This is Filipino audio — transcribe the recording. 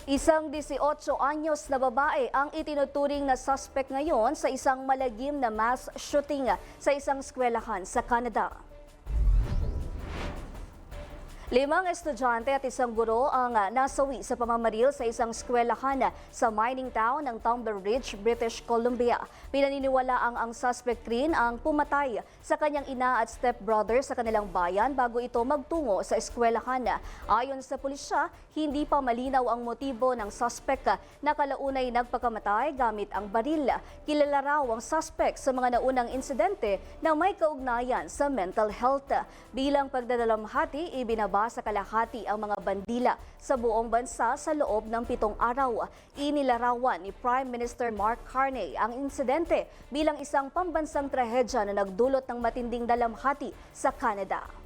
Isang 18 anyos na babae ang itinuturing na suspect ngayon sa isang malagim na mass shooting sa isang eskwelahan sa Canada. 5 estudyante at isang guro ang nasawi sa pamamaril sa isang eskwelahan sa mining town ng Tumbler Ridge, British Columbia. Pinaniniwalaang ang suspect rin ang pumatay sa kanyang ina at stepbrother sa kanilang bayan bago ito magtungo sa eskwelahan. Ayon sa pulisya, hindi pa malinaw ang motibo ng suspect na kalaunay nagpakamatay gamit ang baril. Kilala raw ang suspect sa mga naunang insidente na may kaugnayan sa mental health. Bilang pagdadalamhati, ibinaba sa kalahati ang mga bandila sa buong bansa sa loob ng 7 araw. Inilarawan ni Prime Minister Mark Carney ang insidente bilang isang pambansang trahedya na nagdulot ng matinding dalamhati sa Canada.